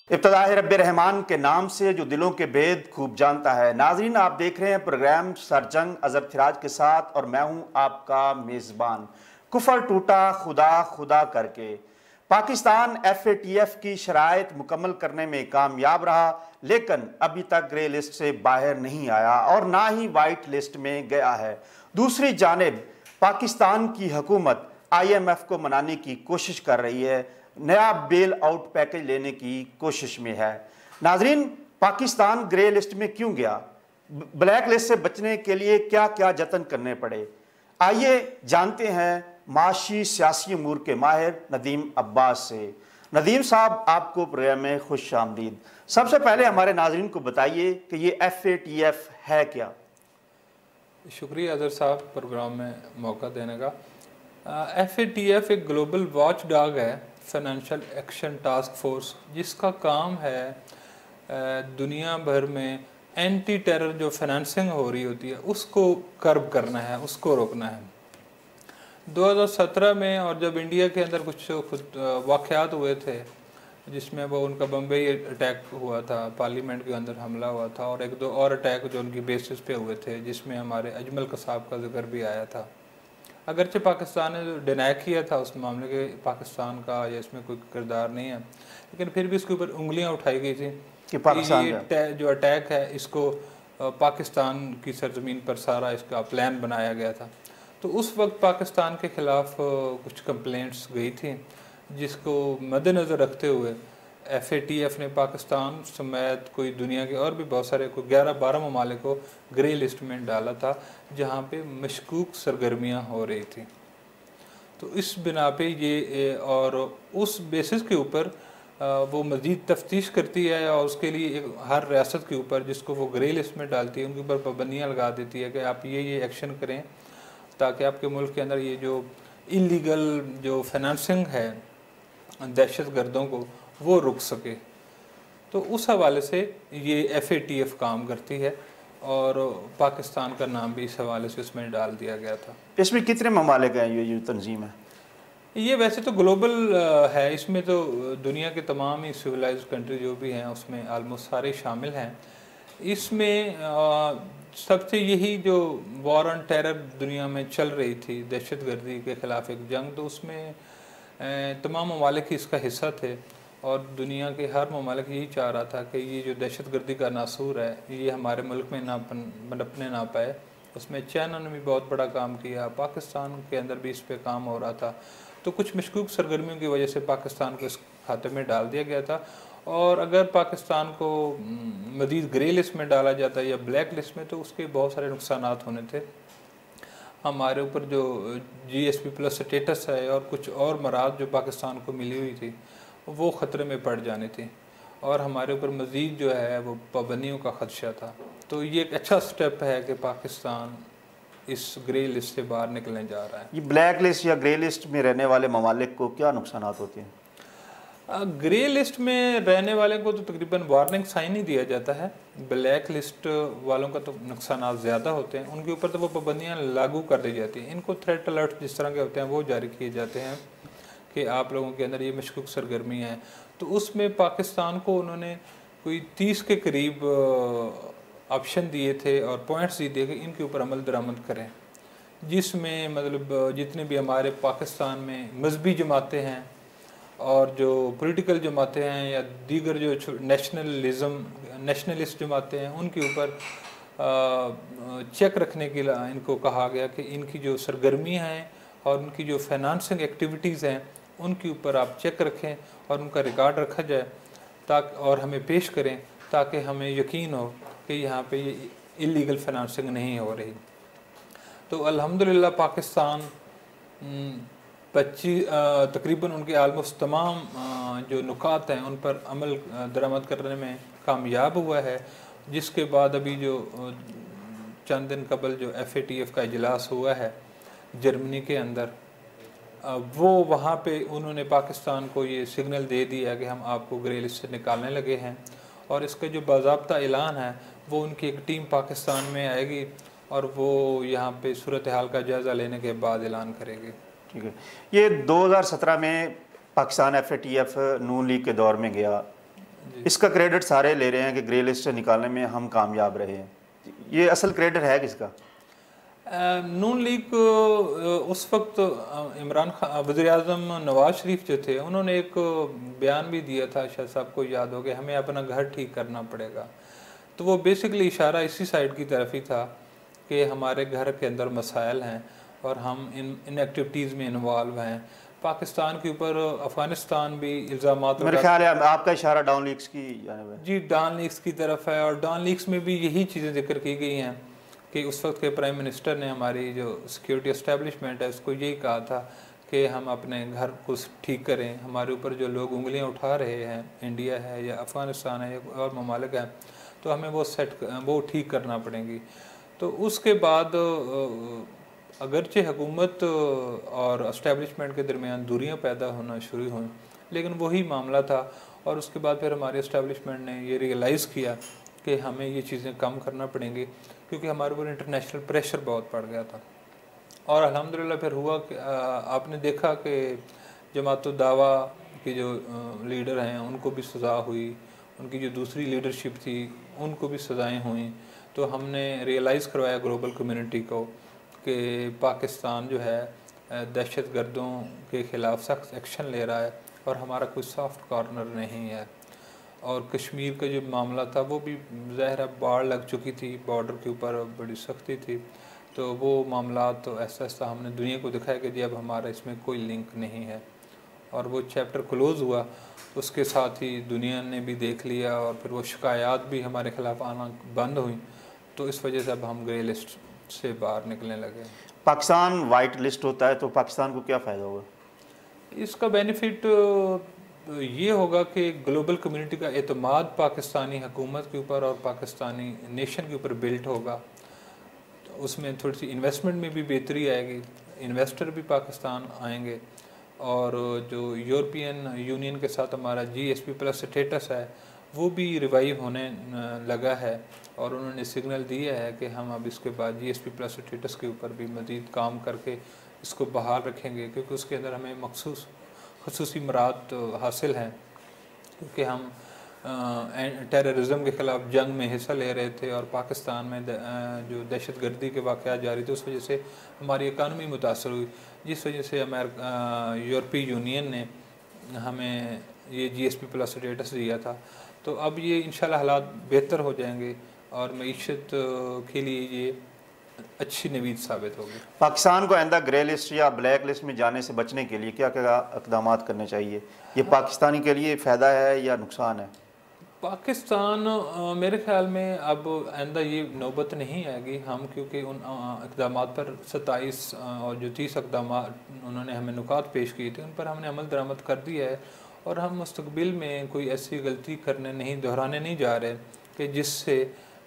इब्तिदाए रब्बे रहमान के नाम से जो दिलों के भेद खूब जानता है। नाजरीन, आप देख रहे हैं प्रोग्राम सरजंग अजहर थिराज के साथ और मैं हूं आपका मेज़बान। कुफर टूटा खुदा खुदा करके पाकिस्तान FATF की शराइत मुकम्मल करने में कामयाब रहा, लेकिन अभी तक ग्रे लिस्ट से बाहर नहीं आया और ना ही वाइट लिस्ट में गया है। दूसरी जानिब पाकिस्तान की हुकूमत IMF को मनाने की कोशिश कर रही है, नया बेल आउट पैकेज लेने की कोशिश में है। नाजरीन, पाकिस्तान ग्रे लिस्ट में क्यों गया? ब्लैक लिस्ट से बचने के लिए क्या क्या जतन करने पड़े? आइए जानते हैं माशी सियासी अमूर के माहिर नदीम अब्बास से। नदीम साहब, आपको प्रोग्राम में खुश आमदीद। सबसे पहले हमारे नाजरीन को बताइए कि ये FATF है क्या? शुक्रिया अजहर साहब प्रोग्राम में मौका देने का। FATF एक ग्लोबल वॉच डॉग है, फाइनेंशियल एक्शन टास्क फोर्स, जिसका काम है दुनिया भर में एंटी टेरर जो फाइनेंसिंग हो रही होती है उसको कर्ब करना है, उसको रोकना है। 2017 में और जब इंडिया के अंदर कुछ वाक़यात हुए थे जिसमें वो उनका बम्बई अटैक हुआ था, पार्लियामेंट के अंदर हमला हुआ था और एक दो और अटैक जो उनकी बेसिस पे हुए थे जिसमें हमारे अजमल कसाब का जिक्र भी आया था। अगरचे पाकिस्तान ने डिनाई किया था उस मामले के, पाकिस्तान का या इसमें कोई किरदार नहीं है, लेकिन फिर भी इसके ऊपर उंगलियां उठाई गई थी कि ये जो अटैक है इसको पाकिस्तान की सरजमीन पर सारा इसका प्लान बनाया गया था। तो उस वक्त पाकिस्तान के ख़िलाफ़ कुछ कंप्लेंट्स गई थी, जिसको मद्देनज़र रखते हुए FATF ने पाकिस्तान समेत कोई दुनिया के और भी बहुत सारे कोई 11-12 ममालिक को ग्रे लिस्ट में डाला था जहाँ पे मशकूक सरगर्मियाँ हो रही थी। तो इस बिना पे ये और उस बेसिस के ऊपर वो मज़ीद तफ्तीश करती है और उसके लिए हर रियासत के ऊपर जिसको वो ग्रे लिस्ट में डालती है उनके ऊपर पाबंदियाँ लगा देती है कि आप ये एक्शन करें ताकि आपके मुल्क के अंदर ये जो इलीगल जो फाइनेंसिंग है दहशत गर्दों को वो रुक सके। तो उस हवाले से ये FATF काम करती है और पाकिस्तान का नाम भी इस हवाले से इसमें डाल दिया गया था। इसमें कितने ममालिक हैं ये जो तंजीम है? ये वैसे तो ग्लोबल है, इसमें तो दुनिया के तमाम ही सिविलाइज्ड कंट्री जो भी हैं उसमें आलमोस्ट सारे शामिल हैं। इसमें सबसे यही जो वॉर ऑन टेरर दुनिया में चल रही थी, दहशत गर्दी के ख़िलाफ़ एक जंग, तो उसमें तमाम ममालिक ही इसका हिस्सा थे और दुनिया के हर ममालिक यही चाह रहा था कि ये जो दहशत गर्दी का नासूर है ये हमारे मुल्क में ना पनपने ना पाए। उसमें चाइना ने भी बहुत बड़ा काम किया, पाकिस्तान के अंदर भी इस पर काम हो रहा था। तो कुछ मशकूक सरगर्मियों की वजह से पाकिस्तान को इस खाते में डाल दिया गया था और अगर पाकिस्तान को मज़ीद ग्रे लिस्ट में डाला जाता या ब्लैक लिस्ट में तो उसके बहुत सारे नुकसानात होने थे। हमारे ऊपर जो GSP+ स्टेटस है और कुछ और मराद जो पाकिस्तान को मिली हुई थी वो ख़तरे में पड़ जानी थी और हमारे ऊपर मज़ीद जो है वो पाबंदियों का ख़दशा था। तो ये एक अच्छा स्टेप है कि पाकिस्तान इस ग्रे लिस्ट से बाहर निकलने जा रहा है। ये ब्लैक लिस्ट या ग्रे लिस्ट में रहने वाले ममालिक को क्या नुकसान होते हैं? ग्रे लिस्ट में रहने वाले को तो तकरीबन वार्निंग साइन ही दिया जाता है। ब्लैक लिस्ट वालों का तो नुकसान ज़्यादा होते हैं, उनके ऊपर तो वो पाबंदियाँ लागू कर दी जाती हैं। इनको थ्रेट अलर्ट जिस तरह के होते हैं वो जारी किए जाते हैं कि आप लोगों के अंदर ये मशकूक सरगर्मी है। तो उसमें पाकिस्तान को उन्होंने कोई 30 के करीब ऑप्शन दिए थे और पॉइंट्स दिए थे कि इनके ऊपर अमल दरामद करें, जिसमें मतलब जितने भी हमारे पाकिस्तान में मजहबी जमातें हैं और जो पॉलिटिकल जमातें हैं या दीगर जो नेशनलिस्ट जमातें हैं उनके ऊपर चेक रखने के लिए इनको कहा गया कि इनकी जो सरगर्मियाँ हैं और उनकी जो फाइनेंसिंग एक्टिविटीज़ हैं उनके ऊपर आप चेक रखें और उनका रिकॉर्ड रखा जाए ताकि और हमें पेश करें ताकि हमें यकीन हो कि यहाँ पे ये इलीगल फाइनेंसिंग नहीं हो रही। तो अल्हम्दुलिल्लाह पाकिस्तान 25 तकरीबन उनके आलमोस्ट तमाम जो नुकात हैं उन पर अमल दरामद करने में कामयाब हुआ है, जिसके बाद अभी जो चंद दिन कबल जो FATF का इजलास हुआ है जर्मनी के अंदर, वो वहाँ पे उन्होंने पाकिस्तान को ये सिग्नल दे दिया कि हम आपको ग्रे लिस्ट से निकालने लगे हैं और इसका जो बाज़ाब्ता ऐलान है वो उनकी एक टीम पाकिस्तान में आएगी और वो यहाँ पे सूरत हाल का जायज़ा लेने के बाद ऐलान करेगी। ठीक है, ये 2017 में पाकिस्तान FATF नून लीग के दौर में गया, इसका क्रेडिट सारे ले रहे हैं कि ग्रे लिस्ट से निकालने में हम कामयाब रहे हैं, ये असल क्रेडिट है किसका? नून लीग उस वक्त इमरान खान, वज़ीर आज़म नवाज शरीफ जो थे, उन्होंने एक बयान भी दिया था, शायद सबको याद हो गया, हमें अपना घर ठीक करना पड़ेगा। तो वो बेसिकली इशारा इसी साइड की तरफ ही था कि हमारे घर के अंदर मसाइल हैं और हम इन एक्टिविटीज़ में इन्वॉल्व हैं। पाकिस्तान के ऊपर अफ़गानिस्तान भी इल्ज़ामात, मेरे ख्याल है आपका इशारा डॉन लीग्स की जानिब है। जी, डॉन लीग्स की तरफ है, और डॉन लीग्स में भी यही चीज़ें जिक्र की गई हैं कि उस वक्त के प्राइम मिनिस्टर ने हमारी जो सिक्योरिटी इस्टेब्लिशमेंट है उसको यही कहा था कि हम अपने घर को ठीक करें, हमारे ऊपर जो लोग उंगलियां उठा रहे हैं, इंडिया है या अफ़गानिस्तान है या और ममालिक हैं, तो हमें वो ठीक करना पड़ेंगी। तो उसके बाद अगरचे हुकूमत और इस्टेब्लिशमेंट के दरमियान दूरियां पैदा होना शुरू हुई, लेकिन वही मामला था। और उसके बाद फिर हमारे इस्टेब्लिशमेंट ने ये रियलाइज़ किया कि हमें ये चीज़ें कम करना पड़ेंगी, क्योंकि हमारे ऊपर इंटरनेशनल प्रेशर बहुत पड़ गया था। और अल्हम्दुलिल्लाह फिर हुआ कि आपने देखा कि जमात दावा के जो लीडर हैं उनको भी सज़ा हुई, उनकी जो दूसरी लीडरशिप थी उनको भी सज़ाएँ हुई। तो हमने रियलाइज़ करवाया ग्लोबल कम्युनिटी को कि पाकिस्तान जो है दहशत गर्दों के ख़िलाफ़ सख्त एक्शन ले रहा है और हमारा कोई सॉफ्ट कॉर्नर नहीं है। और कश्मीर का जो मामला था वो भी ज़ाहिर है बाढ़ लग चुकी थी, बॉर्डर के ऊपर बड़ी सख्ती थी, तो वो मामला तो ऐसा हमने दुनिया को दिखाया कि जी अब हमारा इसमें कोई लिंक नहीं है। और वो चैप्टर क्लोज़ हुआ, उसके साथ ही दुनिया ने भी देख लिया और फिर वो शिकायत भी हमारे ख़िलाफ़ आना बंद हुई। तो इस वजह से अब हम ग्रे लिस्ट से बाहर निकलने लगे। पाकिस्तान वाइट लिस्ट होता है तो पाकिस्तान को क्या फ़ायदा होगा? इसका बेनिफिट ये होगा कि ग्लोबल कम्युनिटी का एतमाद पाकिस्तानी हुकूमत के ऊपर और पाकिस्तानी नेशन के ऊपर बिल्ट होगा। तो उसमें थोड़ी सी इन्वेस्टमेंट में भी बेहतरी आएगी, इन्वेस्टर भी पाकिस्तान आएंगे, और जो यूरोपियन यूनियन के साथ हमारा GSP+ स्टेटस है वो भी रिवाइव होने लगा है, और उन्होंने सिग्नल दिया है कि हम अब इसके बाद GSP+ स्टेटस के ऊपर भी मज़ीद काम करके इसको बहाल रखेंगे, क्योंकि उसके अंदर हमें खसूसी मराद हासिल हैं, क्योंकि हम टेररिज्म के ख़िलाफ़ जंग में हिस्सा ले रहे थे और पाकिस्तान में जो दहशत गर्दी के वाक़यात जारी थे उस वजह से हमारी इकानमी मुतासर हुई, जिस वजह से यूरोपीय यूनियन ने हमें ये GSP+ स्टेटस दिया था। तो अब ये इंशाल्लाह हालात बेहतर हो जाएंगे और मईशत के लिए ये अच्छी नवीद साबित होगी। पाकिस्तान को आइंदा ग्रे लिस्ट या ब्लैक लिस्ट में जाने से बचने के लिए क्या क्या इक़दाम करने चाहिए? ये पाकिस्तानी के लिए फ़ायदा है या नुकसान है? पाकिस्तान मेरे ख्याल में अब आइंदा ये नौबत नहीं आएगी हम, क्योंकि उन इक़दाम पर 27 और जो 30 इक़दाम उन्होंने हमें नुकात पेश किए थे उन पर हमने अमल दरामद कर दिया है, और हम मुस्तकबिल में कोई ऐसी गलती दोहराने नहीं जा रहे कि जिससे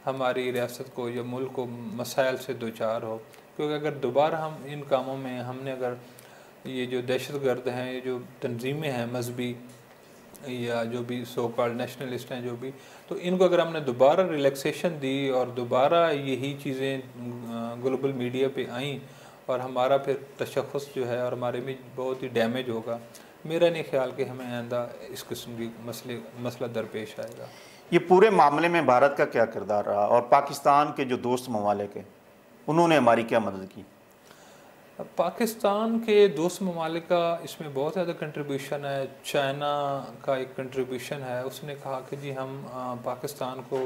हमारी रियासत को या मुल्क को मसाइल से दो चार हो। क्योंकि अगर दोबारा हम इन कामों में हमने अगर ये जो दहशत गर्द हैं, ये जो तंजीमें हैं मजहबी या जो भी सो कॉल्ड नेशनलिस्ट हैं जो भी, तो इनको अगर हमने दोबारा रिलैक्सेशन दी और दोबारा यही चीज़ें ग्लोबल मीडिया पे आई और हमारा फिर तशख़्ख़ुस जो है और हमारे में बहुत ही डैमेज होगा, मेरा नहीं ख्याल कि हमें आइंदा इस किस्म की मसला दरपेश आएगा। ये पूरे मामले में भारत का क्या किरदार रहा और पाकिस्तान के जो दोस्त ममालिक हैं उन्होंने हमारी क्या मदद की? पाकिस्तान के दोस्त ममालिक का इसमें बहुत ज़्यादा कंट्रीब्यूशन है। चाइना का एक कंट्रीब्यूशन है, उसने कहा कि जी हम पाकिस्तान को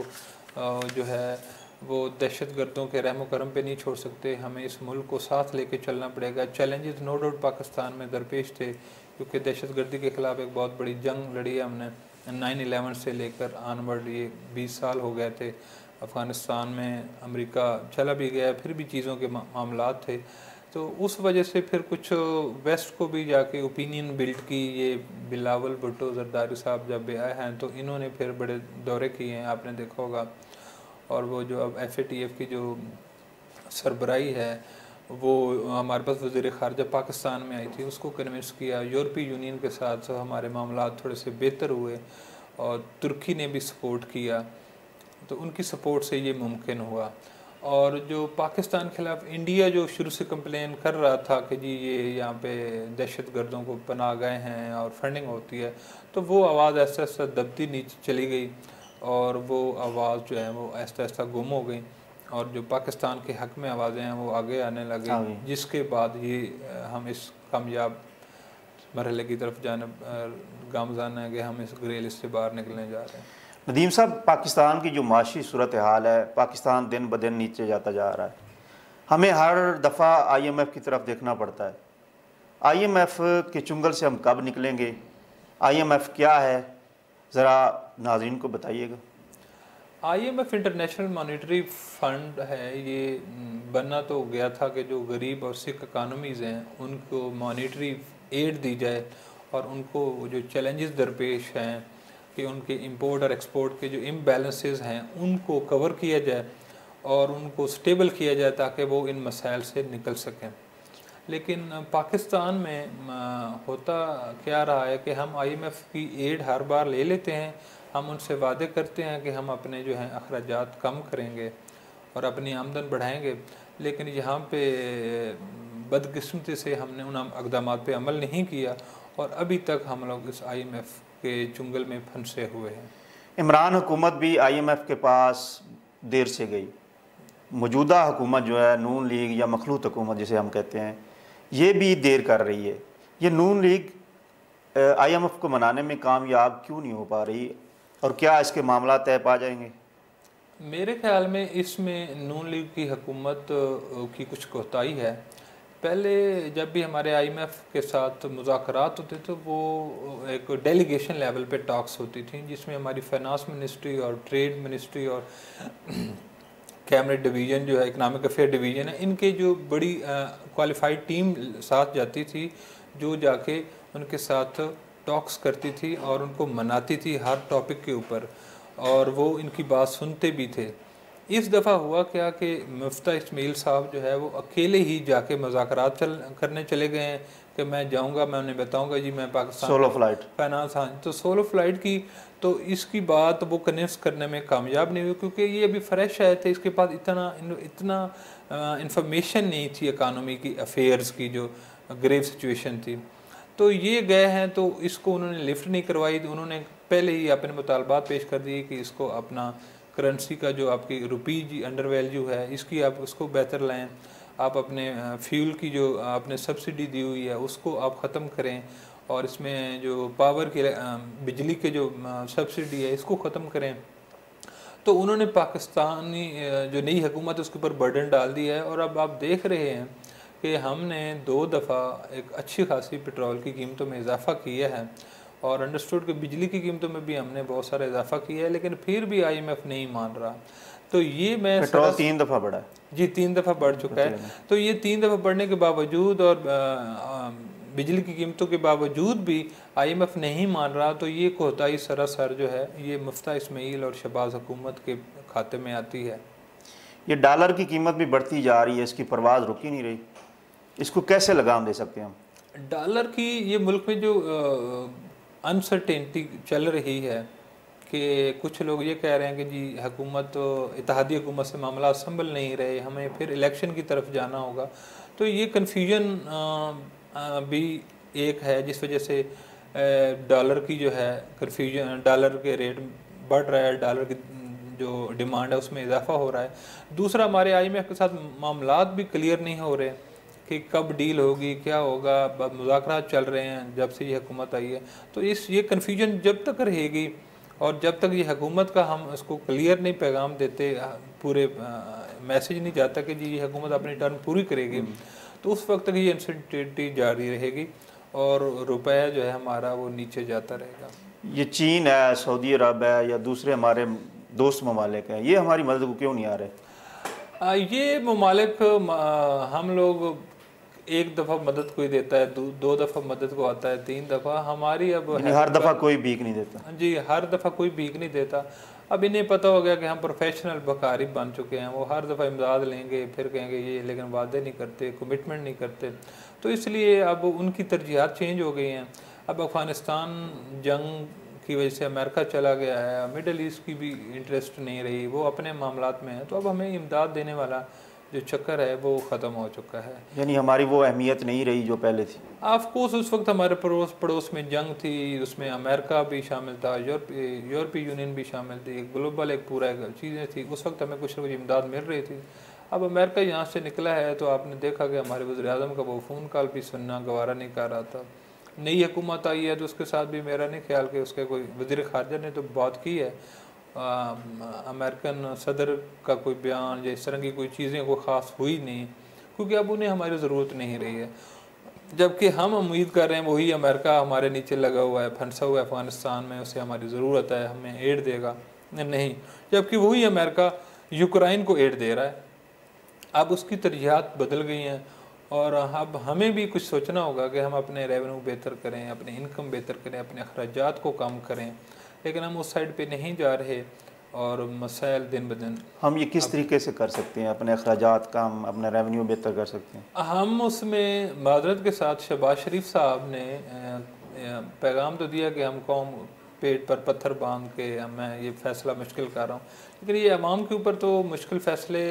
जो है वो दहशत गर्दों के रहमो करम पे नहीं छोड़ सकते, हमें इस मुल्क को साथ लेके चलना पड़ेगा। चैलेंजेस नो डाउट पाकिस्तान में दरपेश थे, क्योंकि दहशत गर्दी के ख़िलाफ़ एक बहुत बड़ी जंग लड़ी है हमने। 9/11 से लेकर आनवर्ड ये 20 साल हो गए थे। अफ़गानिस्तान में अमेरिका चला भी गया, फिर भी चीज़ों के मामलात थे, तो उस वजह से फिर कुछ वेस्ट को भी जाके ओपिनियन बिल्ड की। ये बिलावल भुट्टो जरदारी साहब जब आए हैं तो इन्होंने फिर बड़े दौरे किए हैं, आपने देखा होगा। और वो जो अब FATF की जो सरबराही है वो हमारे पास वज़ीर ख़ारजा पाकिस्तान में आई थी, उसको कन्विंस किया। यूरोपीय यूनियन के साथ हमारे मामलात थोड़े से बेहतर हुए और तुर्की ने भी सपोर्ट किया, तो उनकी सपोर्ट से ये मुमकिन हुआ। और जो पाकिस्तान के खिलाफ इंडिया जो शुरू से कंप्लेन कर रहा था कि जी ये यहाँ पे दहशत गर्दों को पनाह गए हैं और फंडिंग होती है, तो वो आवाज़ ऐसा ऐसा दबती नीचे चली गई और वो आवाज़ जो है वो ऐसा ऐसा गुम हो गई और जो पाकिस्तान के हक़ में आवाज़ें हैं वो आगे आने लगी, जिसके बाद ये हम इस कामयाब मरहले की तरफ गामज़न है कि हम इस ग्रे लिस्ट से बाहर निकलने जा रहे हैं। नदीम साहब, पाकिस्तान की जो माशी सूरत हाल है, पाकिस्तान दिन ब दिन नीचे जाता जा रहा है। हमें हर दफ़ा IMF की तरफ देखना पड़ता है। IMF के चुंगल से हम कब निकलेंगे? IMF क्या है, ज़रा नाज़रीन को बताइएगा। IMF इंटरनेशनल मॉनेटरी फंड है। ये बनना तो गया था कि जो गरीब और सिक इकानमीज़ हैं उनको मॉनेटरी एड दी जाए और उनको जो चैलेंजेस दरपेश हैं कि उनके इंपोर्ट और एक्सपोर्ट के जो इम्बैलेंसेस हैं उनको कवर किया जाए और उनको स्टेबल किया जाए ताकि वो इन मसाइल से निकल सकें। लेकिन पाकिस्तान में होता क्या रहा है कि हम IMF की एड हर बार ले लेते हैं, हम उनसे वादे करते हैं कि हम अपने जो हैं अखराजात कम करेंगे और अपनी आमदन बढ़ाएंगे, लेकिन यहाँ पे बदकिस्मती से हमने उन इक़दामात पे अमल नहीं किया और अभी तक हम लोग इस IMF के चुंगल में फंसे हुए हैं। इमरान हुकूमत भी IMF के पास देर से गई। मौजूदा हुकूमत जो है नून लीग या मखलूत हुकूमत जिसे हम कहते हैं, ये भी देर कर रही है। ये नून लीग IMF को मनाने में कामयाब क्यों नहीं हो पा रही और क्या इसके मामला तय पा जाएंगे? मेरे ख्याल में इसमें नून लीग की हुकूमत की कुछ कोताही है। पहले जब भी हमारे IMF के साथ मुज़ाकरात होते तो वो एक डेलीगेशन लेवल पे टॉक्स होती थी जिसमें हमारी फाइनेंस मिनिस्ट्री और ट्रेड मिनिस्ट्री और कैबिनेट डिवीज़न जो है इकनॉमिक अफेयर डिवीज़न है, इनके जो बड़ी क्वालिफाइड टीम साथ जाती थी जो जाके उनके साथ टॉक्स करती थी और उनको मनाती थी हर टॉपिक के ऊपर और वो इनकी बात सुनते भी थे। इस दफ़ा हुआ क्या कि मुफ्ता इस्माइल साहब जो है वो अकेले ही जाके मुज़ाकरात करने चले गए हैं कि मैं जाऊंगा, मैं उन्हें बताऊंगा जी मैं पाकिस्तान सोलो फ्लाइट फाइनेंस, हाँ तो सोलो फ्लाइट की, तो इसकी बात वो कन्विंस करने में कामयाब नहीं हुई क्योंकि ये अभी फ्रेश आए थे, इसके पास इतना इंफॉर्मेशन नहीं थी इकानमी की अफेयर्स की जो ग्रेव सिचुएशन थी। तो ये गए हैं तो इसको उन्होंने लिफ्ट नहीं करवाई, उन्होंने पहले ही अपने मुतालबात पेश कर दिए कि इसको अपना करेंसी का जो आपकी रुपी अंडर वैल्यू है इसकी आप उसको बेहतर लाएं, आप अपने फ्यूल की जो आपने सब्सिडी दी हुई है उसको आप ख़त्म करें और इसमें जो पावर की बिजली के जो सब्सिडी है इसको ख़त्म करें। तो उन्होंने पाकिस्तानी जो नई हुकूमत है उसके ऊपर बर्डन डाल दिया है और अब आप देख रहे हैं कि हमने 2 दफ़ा एक अच्छी खासी पेट्रोल की कीमतों में इजाफा किया है और अंडरस्टूड कि बिजली की कीमतों में भी हमने बहुत सारा इजाफा किया है, लेकिन फिर भी IMF नहीं मान रहा। तो ये मैं पेट्रोल 3 दफ़ा बढ़ा है जी, 3 दफ़ा बढ़ चुका है। तो ये 3 दफ़ा बढ़ने के बावजूद और बिजली की कीमतों के बावजूद भी IMF नहीं मान रहा, तो ये कोताही सरासर जो है ये मुफ्ता इस्माइल और शहबाज हुकूमत के खाते में आती है। ये डॉलर की कीमत भी बढ़ती जा रही है, इसकी परवाज़ रुक ही नहीं रही, इसको कैसे लगाम दे सकते हैं हम? डॉलर की ये मुल्क में जो अनसर्टेनिटी चल रही है कि कुछ लोग ये कह रहे हैं कि जी हुकूमत इत्तेहादी हुकूमत से मामला संभल नहीं रहे, हमें फिर इलेक्शन की तरफ जाना होगा, तो ये कन्फ्यूजन भी एक है जिस वजह से डॉलर की जो है कन्फ्यूजन, डॉलर के रेट बढ़ रहा है, डॉलर की जो डिमांड है उसमें इजाफा हो रहा है। दूसरा हमारे IMF के साथ मामलात भी क्लियर नहीं हो रहे कि कब डील होगी, क्या होगा, मुज़ाकरात चल रहे हैं जब से ये हुकूमत आई है। तो ये कन्फ्यूजन जब तक रहेगी और जब तक ये हुकूमत का हम उसको क्लियर नहीं पैगाम देते, पूरे मैसेज नहीं जाता कि जी ये हुकूमत अपनी टर्न पूरी करेगी, तो उस वक्त तक ये अनसर्टेनिटी जारी रहेगी और रुपया जो है हमारा वो नीचे जाता रहेगा। ये चीन है, सऊदी अरब है या दूसरे हमारे दोस्त ममालिक हैं, ये हमारी मदद को क्यों नहीं आ रहे? ये ममालिक हम लोग एक दफ़ा मदद कोई देता है, 2 दफ़ा मदद को आता है, 3 दफ़ा हमारी अब हर दफ़ा कोई भीख नहीं देता जी, हर दफ़ा कोई भीख नहीं देता। अब इन्हें पता हो गया कि हम प्रोफेशनल बकारी बन चुके हैं, वो हर दफ़ा इमदाद लेंगे फिर कहेंगे ये, लेकिन वादे नहीं करते, कमिटमेंट नहीं करते, तो इसलिए अब उनकी तरजीहात चेंज हो गई हैं। अब अफ़गानिस्तान जंग की वजह से अमेरिका चला गया है, मिडल ईस्ट की भी इंटरेस्ट नहीं रही, वो अपने मामलात में है। तो अब हमें इमदाद देने वाला जो चक्कर है वो ख़त्म हो चुका है। यानी हमारी वो अहमियत नहीं रही जो पहले थी। ऑफ कोर्स उस वक्त हमारे पड़ोस में जंग थी, उसमें अमेरिका भी शामिल था, यूरोपीय यूनियन भी शामिल थी, ग्लोबल एक पूरा चीज़ें थी। उस वक्त हमें कुछ ना कुछ इमदाद मिल रही थी। अब अमेरिका यहाँ से निकला है तो आपने देखा कि हमारे वज़ीर-ए-आज़म का वो फ़ोन कॉल भी सुनना गवारा नहीं कर रहा था। नई हुकूमत आई है तो उसके साथ भी मेरा नहीं ख्याल कि उसके कोई वज़ीर ख़ारजा ने तो बात की है। अमेरिकन सदर का कोई बयान या इस तरह की कोई चीज़ें कोई ख़ास हुई नहीं, क्योंकि अब उन्हें हमारी ज़रूरत नहीं रही है। जबकि हम उम्मीद कर रहे हैं वही अमेरिका हमारे नीचे लगा हुआ है, फंसा हुआ है अफ़गानिस्तान में, उसे हमारी ज़रूरत है, हमें एड देगा, नहीं। जबकि वही अमेरिका यूक्रेन को एड दे रहा है। अब उसकी तरजीहात बदल गई हैं और अब हमें भी कुछ सोचना होगा कि हम अपने रेवेन्यू बेहतर करें, अपने इनकम बेहतर करें, अपने अखराजात को कम करें। लेकिन हम उस साइड पे नहीं जा रहे और मसाइल दिन ब दिन। हम ये किस तरीके से कर सकते हैं, अपने अखराजात कम, अपना रेवेन्यू बेहतर कर सकते हैं? हम उसमें मादरत के साथ शहबाज शरीफ साहब ने पैगाम तो दिया कि हम कौम पेट पर पत्थर बांध के मैं ये फ़ैसला मुश्किल कर रहा हूँ, लेकिन ये अवाम के ऊपर तो मुश्किल फ़ैसले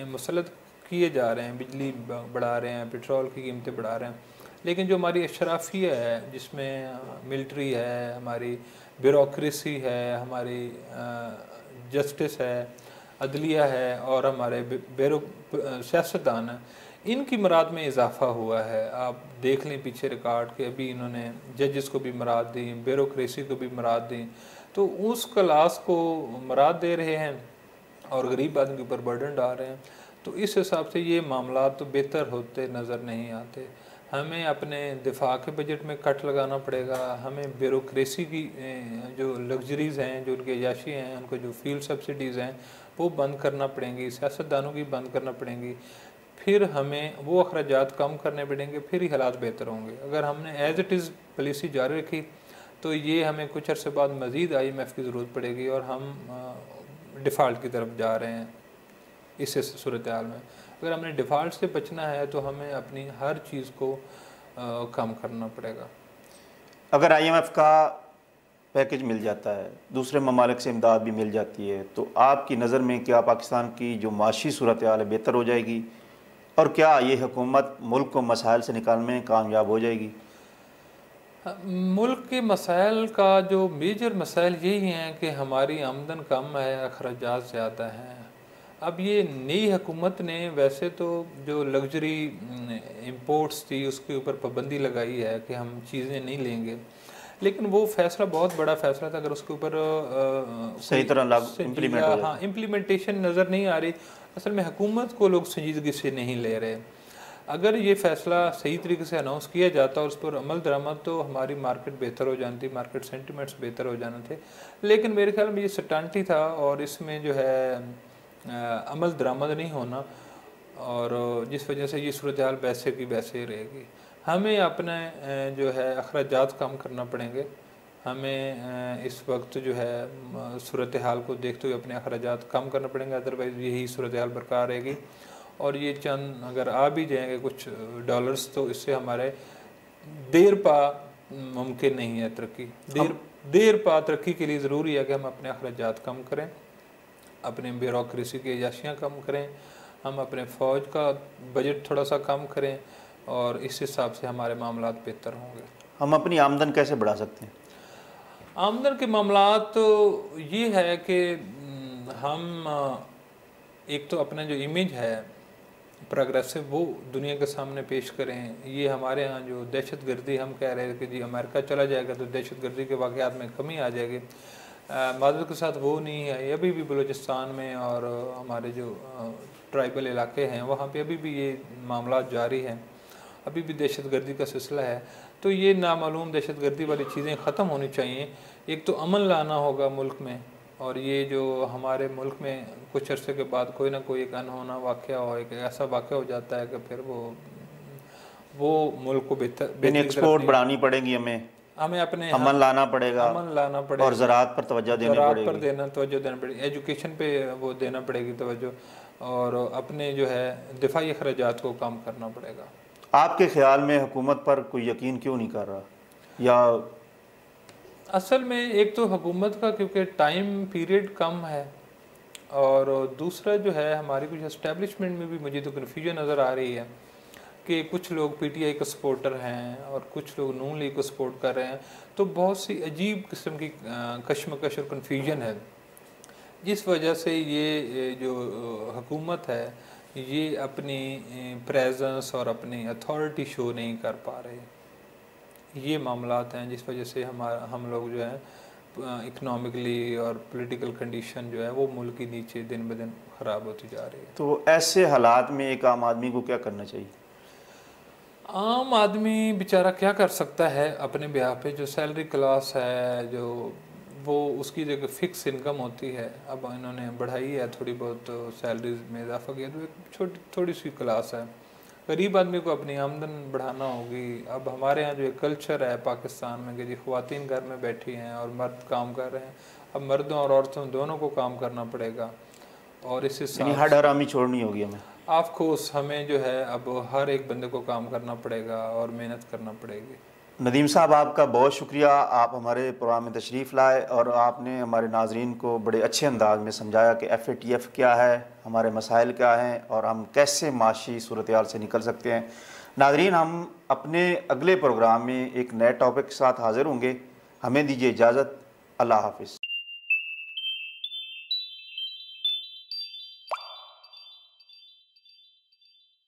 मुसलत किए जा रहे हैं। बिजली बढ़ा रहे हैं, पेट्रोल की कीमतें बढ़ा रहे हैं, लेकिन जो हमारी अशराफिया है जिसमें मिलिट्री है, हमारी ब्यूरोक्रेसी है, हमारी जस्टिस है, अदलिया है और हमारे सियासतदान हैं, इनकी मराद में इजाफा हुआ है। आप देख लें पीछे रिकॉर्ड के, अभी इन्होंने जजेस को भी मराद दी, ब्यूरोक्रेसी को भी मराद दी, तो उस क्लास को मराद दे रहे हैं और गरीब आदमी के ऊपर बर्डन डाल रहे हैं। तो इस हिसाब से ये मामला तो बेहतर होते नज़र नहीं आते। हमें अपने दिफा के बजट में कट लगाना पड़ेगा, हमें ब्यूरोक्रेसी की जो लग्जरीज़ हैं, जो उनके अयाशी हैं, उनको जो फील्ड सब्सिडीज़ हैं वो बंद करना पड़ेंगी, सियासतदानों की बंद करना पड़ेंगी। फिर हमें वो अखराजात कम करने पड़ेंगे, फिर ही हालात बेहतर होंगे। अगर हमने एज़ इट इज़ पॉलिसी जारी रखी तो ये हमें कुछ अर्से बाद मज़ीद IMF की ज़रूरत पड़ेगी और हम डिफ़ॉल्ट की तरफ जा रहे हैं इस सूरत हाल में। अगर हमने डिफ़ॉल्ट से बचना है तो हमें अपनी हर चीज़ को कम करना पड़ेगा। अगर IMF का पैकेज मिल जाता है, दूसरे ममालिक से इमदाद भी मिल जाती है, तो आपकी नज़र में क्या पाकिस्तान की जो माशी सूरत हाल है बेहतर हो जाएगी और क्या ये हुकूमत मुल्क को मसाइल से निकालने में कामयाब हो जाएगी? मुल्क के मसाइल का जो मेजर मसाइल यही हैं कि हमारी आमदन कम है, अखराजात ज़्यादा हैं। अब ये नई हुकूमत ने वैसे तो जो लग्जरी इंपोर्ट्स थी उसके ऊपर पाबंदी लगाई है कि हम चीज़ें नहीं लेंगे, लेकिन वो फ़ैसला बहुत बड़ा फ़ैसला था। अगर उसके ऊपर सही तरह इम्प्लीमेंट हो जाए। हाँ, इम्प्लीमेंटेशन नज़र नहीं आ रही। असल में हुकूमत को लोग संजीदगी से नहीं ले रहे। अगर ये फ़ैसला सही तरीके से अनाउंस किया जाता और उस पर अमल दरामद तो हमारी मार्केट बेहतर हो जाती, मार्केट सेंटिमेंट्स बेहतर हो जाने थे। लेकिन मेरे ख्याल में ये स्टंट ही था और इसमें जो है अमल दरामद नहीं होना, और जिस वजह से ये सूरत हाल वैसे की वैसे ही रहेगी। हमें अपने जो है अखराजात कम करना पड़ेंगे। हमें इस वक्त जो है सूरत हाल को देखते हुए अपने अखराजात कम करना पड़ेंगे, अदरवाइज़ यही सूरत हाल बरकरार रहेगी। और ये चंद अगर आ भी जाएंगे कुछ डॉलर्स तो इससे हमारे देर पा मुमकिन नहीं है तरक्की। देर पा तरक्की के लिए ज़रूरी है कि हम अपने अखराजात कम करें, अपने ब्यूरोक्रेसी की अयाशियाँ कम करें, हम अपने फ़ौज का बजट थोड़ा सा कम करें और इस हिसाब से हमारे मामलात बेहतर होंगे। हम अपनी आमदन कैसे बढ़ा सकते हैं? आमदन के मामलात तो ये है कि हम एक तो अपना जो इमेज है प्रोग्रेसिव वो दुनिया के सामने पेश करें। ये हमारे यहाँ जो दहशतगर्दी हम कह रहे हैं कि जी अमेरिका चला जाएगा तो दहशतगर्दी के वाक़यात में कमी आ जाएगी, मादरत के साथ वो नहीं है। अभी भी बलूचिस्तान में और हमारे जो ट्राइबल इलाके हैं वहाँ पे अभी भी ये मामला जारी हैं, अभी भी दहशतगर्दी का सिलसिला है। तो ये नामालूम दहशतगर्दी वाली चीज़ें ख़त्म होनी चाहिए। एक तो अमन लाना होगा मुल्क में, और ये जो हमारे मुल्क में कुछ अरसे के बाद कोई ना कोई एक अनहोना वाक़या हो, एक ऐसा वाक़या हो जाता है कि फिर वो मुल्क को बेहतर एक्सपोर्ट बढ़ानी पड़ेगी, हमें अपने अमन लाना पड़ेगा और ज़राअत पर तवज्जो देना पड़ेगी, एजुकेशन पे वो देना पड़ेगी तवज्जो, और अपने जो है दिफाई अखराजात को कम करना पड़ेगा। आपके ख्याल में हुकूमत पर कोई यकीन क्यों नहीं कर रहा, या असल में एक तो हुकूमत का क्योंकि टाइम पीरियड कम है, और दूसरा जो है हमारी कुछ एस्टेब्लिशमेंट में भी मुझे तो कन्फ्यूजन नज़र आ रही है कि कुछ लोग पीटीआई के सपोर्टर हैं और कुछ लोग नून लीग को सपोर्ट कर रहे हैं। तो बहुत सी अजीब किस्म की कशमकश और कन्फ्यूजन है, जिस वजह से ये जो हुकूमत है ये अपनी प्रेजेंस और अपनी अथॉरिटी शो नहीं कर पा रहे। ये मामलात हैं जिस वजह से हम लोग जो है इकनॉमिकली और पॉलिटिकल कंडीशन जो है वो मुल्क की नीचे दिन ब दिन ख़राब होती जा रही है। तो ऐसे हालात में एक आम आदमी को क्या करना चाहिए? आम आदमी बेचारा क्या कर सकता है अपने ब्याह पे? जो सैलरी क्लास है जो वो उसकी जो फिक्स इनकम होती है, अब इन्होंने बढ़ाई है थोड़ी बहुत सैलरीज में इजाफा किया, तो एक थोड़ी सी क्लास है। गरीब आदमी को अपनी आमदन बढ़ाना होगी। अब हमारे यहाँ जो एक कल्चर है पाकिस्तान में कि जी ख़वातीन घर में बैठी हैं और मर्द काम कर रहे हैं, अब मर्दों और औरतों दोनों को काम करना पड़ेगा, और इस यानी हर हरामी छोड़नी होगी हमें। ऑफ कोर्स हमें जो है अब हर एक बंदे को काम करना पड़ेगा और मेहनत करना पड़ेगी। नदीम साहब, आपका बहुत शुक्रिया, आप हमारे प्रोग्राम में तशरीफ़ लाए और आपने हमारे नाजरीन को बड़े अच्छे अंदाज में समझाया कि FATF क्या है, हमारे मसाइल क्या हैं और हम कैसे माशी सूरत-ए-हाल से निकल सकते हैं। नाजरीन, हम अपने अगले प्रोग्राम में एक नए टॉपिक के साथ हाज़िर होंगे। हमें दीजिए इजाज़त। अल्लाह हाफ़िज़।